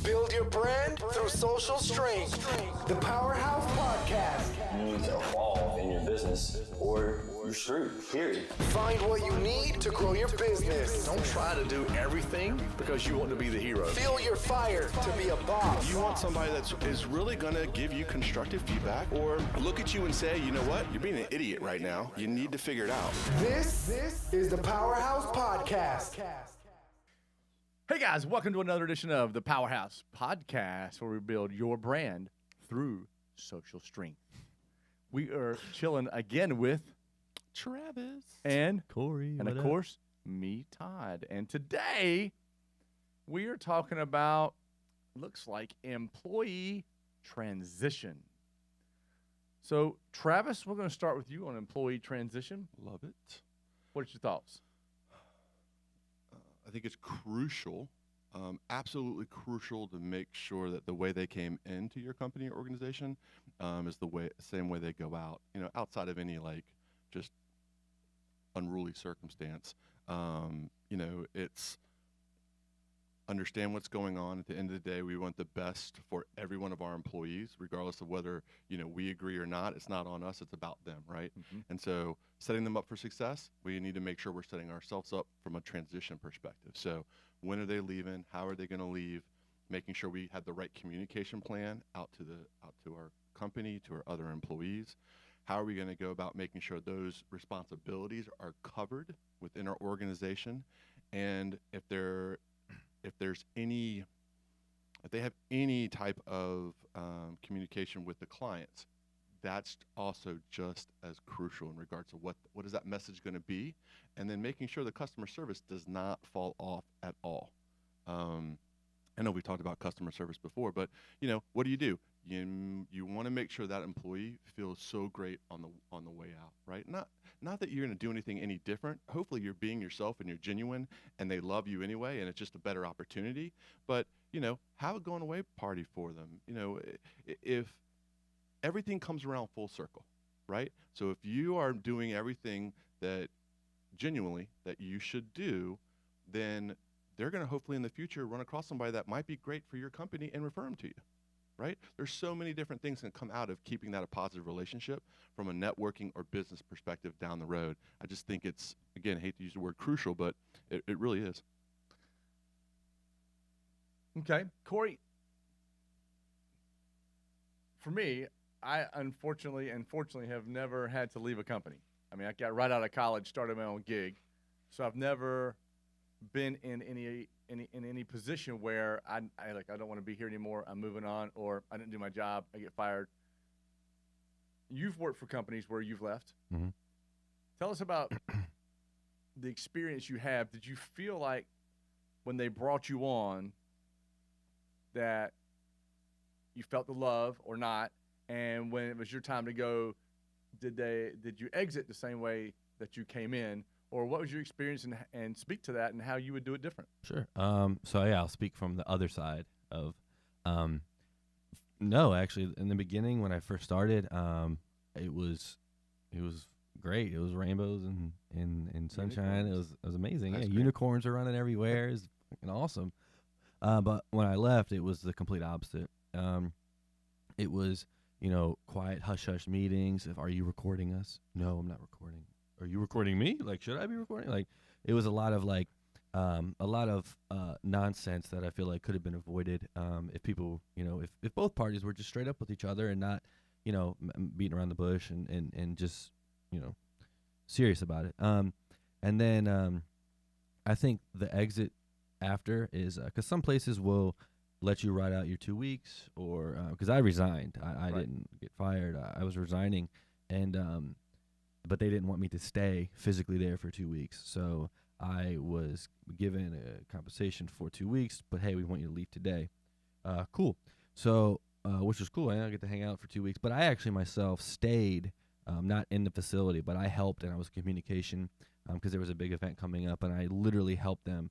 Build your brand through social strength. The PowerHouse Podcast. You need to evolve in your business or you're screwed, period. Find what you need to grow your business. Don't try to do everything because you want to be the hero. Feel your fire to be a boss. You want somebody that is really going to give you constructive feedback or look at you and say, you know what, you're being an idiot right now. You need to figure it out. This is the PowerHouse Podcast. Hey guys, welcome to another edition of the PowerHouse Podcast, where we build your brand through social strength. We are chilling again with Travis and Corey, and of course me, Todd. And today we are talking about, looks like, employee transition. So Travis, we're going to start with you on employee transition. Love it. What's your thoughts? I think it's crucial, absolutely crucial, to make sure that the way they came into your company or organization is the same way they go out. You know, outside of any just unruly circumstance. You know, it's understand what's going on. At the end of the day, we want the best for every one of our employees, regardless of whether, we agree or not. It's not on us, it's about them, right? Mm-hmm. And so setting them up for success, we need to make sure we're setting ourselves up from a transition perspective. So when are they leaving? How are they going to leave? Making sure we have the right communication plan out to our company, to our other employees. How are we going to go about making sure those responsibilities are covered within our organization? And if they have any type of communication with the clients, that's also just as crucial in regards to what is that message going to be, and then making sure the customer service does not fall off at all. I know we talked about customer service before, but what do? You want to make sure that employee feels so great on the way out, right? Not that you're going to do anything any different. Hopefully you're being yourself and you're genuine and they love you anyway, and it's just a better opportunity. But have a going away party for them. If everything comes around full circle, right? So if you are doing everything that genuinely that you should do, then they're going to hopefully in the future run across somebody that might be great for your company and refer them to you. Right? There's so many different things that come out of keeping that a positive relationship from a networking or business perspective down the road. I just think it's, again, I hate to use the word crucial, but it really is. Okay. Corey, for me, I unfortunately have never had to leave a company. I mean, I got right out of college, started my own gig, so I've never been in any position where I don't want to be here anymore, I'm moving on, or I didn't do my job, I get fired. You've worked for companies where you've left. Mm-hmm. Tell us about the experience you have. Did you feel like when they brought you on that you felt the love or not, and when it was your time to go, did you exit the same way that you came in? Or what was your experience, and speak to that and how you would do it different? Sure. I'll speak from the other side of, no, actually, in the beginning when I first started, it was great. It was rainbows and sunshine. It was amazing. That's great. Unicorns are running everywhere. It's fucking awesome. But when I left, it was the complete opposite. It was, quiet hush meetings. Are you recording us? No, I'm not recording. Are you recording me? Should I be recording? It was a lot of nonsense that I feel like could have been avoided if people, if both parties were just straight up with each other and not, beating around the bush and just, serious about it. And then I think the exit after is because some places will let you ride out your 2 weeks, or because I resigned. I Right. didn't get fired. I was resigning, and but they didn't want me to stay physically there for 2 weeks. So I was given a compensation for 2 weeks, but hey, we want you to leave today. Cool. So, which was cool. I get to hang out for 2 weeks, but I actually myself stayed, not in the facility, but I helped, and I was communication because there was a big event coming up, and I literally helped them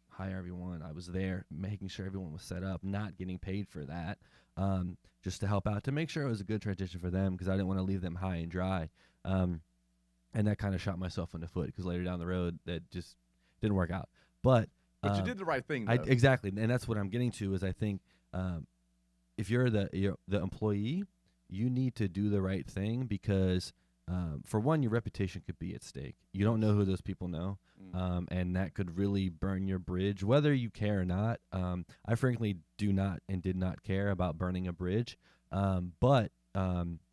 hire everyone. I was there making sure everyone was set up, not getting paid for that, just to help out, to make sure it was a good transition for them, because I didn't want to leave them high and dry. And that kind of shot myself in the foot, because later down the road that just didn't work out. But But you did the right thing, though. Exactly, and that's what I'm getting to. Is I think if you're the employee, you need to do the right thing because for one, your reputation could be at stake. You don't know who those people know, and that could really burn your bridge, whether you care or not. I frankly do not and did not care about burning a bridge, but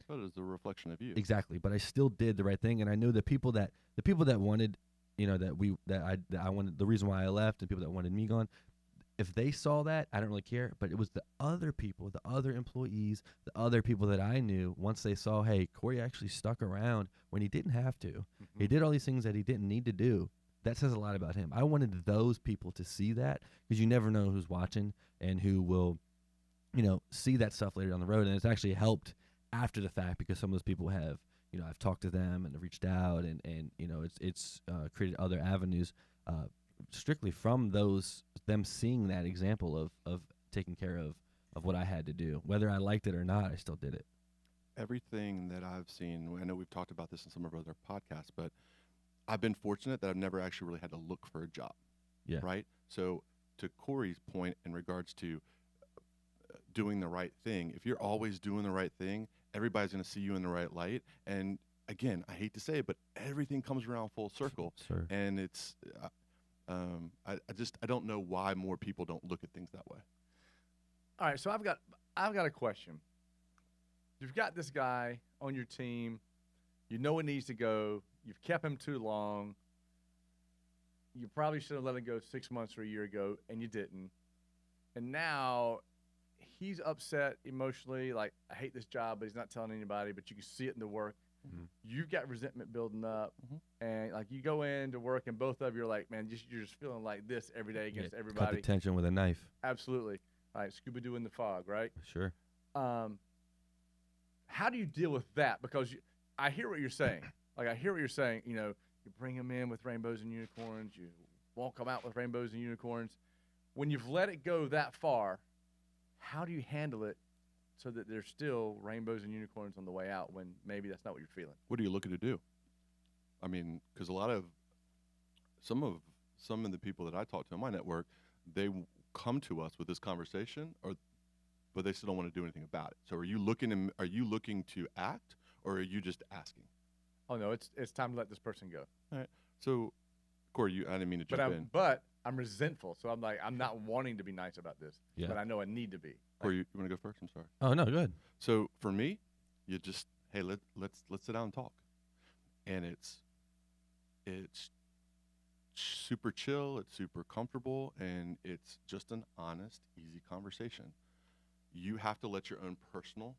That is a reflection of you. exactly. But I still did the right thing, and I know the people that wanted, that I wanted, the reason why I left, and people that wanted me gone. If they saw that, I don't really care. But it was the other people, the other employees, the other people that I knew. Once they saw, hey, Corey actually stuck around when he didn't have to. Mm-hmm. He did all these things that he didn't need to do. That says a lot about him. I wanted those people to see that because you never know who's watching and who will, see that stuff later down the road. And it's actually helped after the fact because some of those people have, I've talked to them and reached out and it's created other avenues. Strictly from them seeing that example of taking care of what I had to do. Whether I liked it or not, I still did it. Everything that I've seen, I know we've talked about this in some of our other podcasts, but I've been fortunate that I've never actually really had to look for a job. Yeah. Right? So to Corey's point in regards to doing the right thing, if you're always doing the right thing, everybody's going to see you in the right light. And again, I hate to say it, but everything comes around full circle. Sure. And it's... I don't know why more people don't look at things that way. All right, so I've got a question. You've got this guy on your team. You know he needs to go. You've kept him too long. You probably should have let him go 6 months or a year ago, and you didn't. And now he's upset emotionally, like, I hate this job, but he's not telling anybody, but you can see it in the work. Mm-hmm. You've got resentment building up, and like you go into work, and both of you are like, man, you're just feeling like this every day against everybody. Cut the tension with a knife. Absolutely. All right, Scooby-Doo in the fog, right? Sure. How do you deal with that? Because I hear what you're saying. Like I hear what you're saying. You bring them in with rainbows and unicorns. You walk them out with rainbows and unicorns. When you've let it go that far, how do you handle it? So that there's still rainbows and unicorns on the way out when maybe that's not what you're feeling. What are you looking to do? I mean, because some of the people that I talk to in my network, they come to us with this conversation, but they still don't want to do anything about it. So are you looking to act, or are you just asking? Oh no, it's time to let this person go. All right. So, Corey, I didn't mean to jump in. But I'm resentful, so I'm like, I'm not wanting to be nice about this, but I know I need to be. Corey, you want to go first? I'm sorry. Oh no, good. So for me, you just, hey, let's sit down and talk, and it's super chill, it's super comfortable, and it's just an honest, easy conversation. You have to let the personal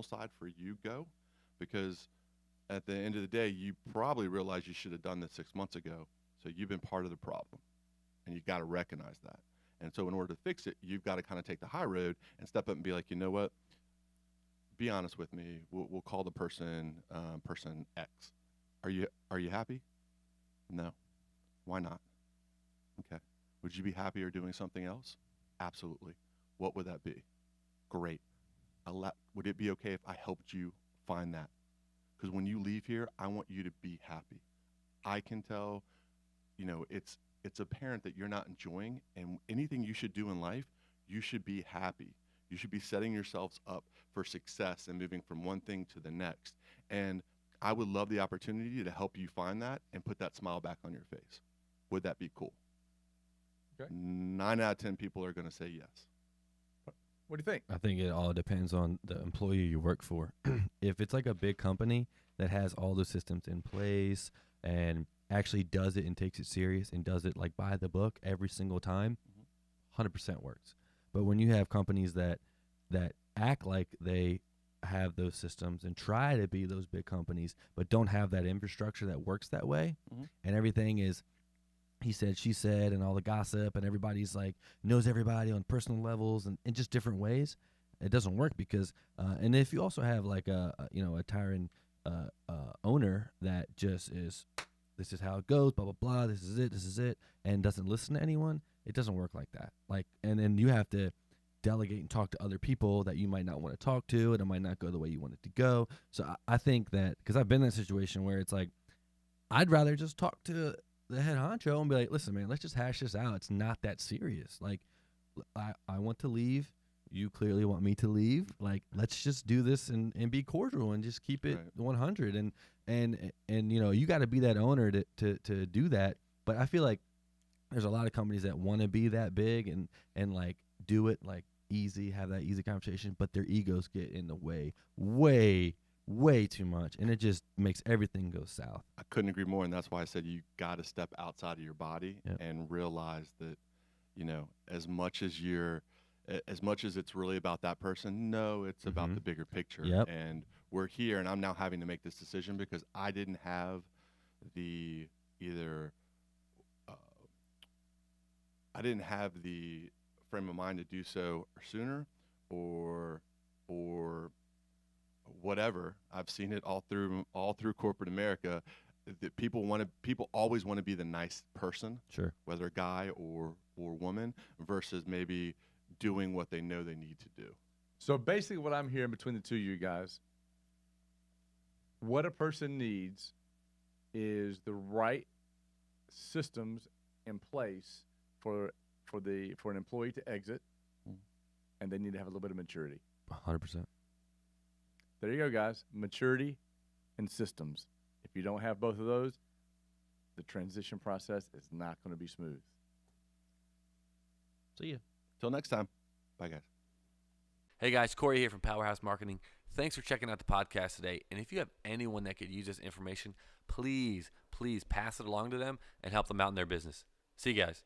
side for you go, because at the end of the day, you probably realize you should have done this 6 months ago. So you've been part of the problem, and you've got to recognize that. And so in order to fix it, you've got to kind of take the high road and step up and be like, you know what? Be honest with me. We'll call the person X. Are you happy? No. Why not? Okay. Would you be happier doing something else? Absolutely. What would that be? Great. Would it be okay if I helped you find that? Because when you leave here, I want you to be happy. I can tell, it's apparent that you're not enjoying, and anything you should do in life, you should be happy. You should be setting yourselves up for success and moving from one thing to the next. And I would love the opportunity to help you find that and put that smile back on your face. Would that be cool? Okay. 9 out of 10 people are going to say yes. What do you think? I think it all depends on the employee you work for. If it's like a big company that has all the systems in place and actually does it and takes it serious and does it like by the book every single time, 100% works. But when you have companies that act like they have those systems and try to be those big companies but don't have that infrastructure that works that way, and everything is he said, she said, and all the gossip, and everybody's like knows everybody on personal levels and in just different ways, it doesn't work because and if you also have like a tyrant owner that just is, this is how it goes, blah blah blah, this is it, and doesn't listen to anyone, it doesn't work like that. Like, and then you have to delegate and talk to other people that you might not want to talk to, and it might not go the way you want it to go. So I think that, because I've been in a situation where it's like, I'd rather just talk to the head honcho and be like, listen, man, let's just hash this out. It's not that serious. Like, I want to leave. You clearly want me to leave. Like, let's just do this and be cordial and just keep it 100. And you know, you got to be that owner to do that. But I feel like there's a lot of companies that want to be that big and like do it like easy, have that easy conversation, but their egos get in the way way too much, and it just makes everything go south. I couldn't agree more, and that's why I said you got to step outside of your body and realize that, you know, as much as it's really about that person, no, it's about the bigger picture. And we're here, and I'm now having to make this decision because I didn't have the frame of mind to do so sooner or whatever. I've seen it all through corporate America, that people always want to be the nice person, Sure. whether a guy or woman, versus maybe doing what they know they need to do. So basically what I'm hearing between the two of you guys, what a person needs is the right systems in place for an employee to exit, and they need to have a little bit of maturity. 100%. There you go, guys. Maturity and systems. If you don't have both of those, the transition process is not going to be smooth. See ya. Till next time. Bye, guys. Hey guys, Corey here from PowerHouse Marketing. Thanks for checking out the podcast today. And if you have anyone that could use this information, please pass it along to them and help them out in their business. See you guys.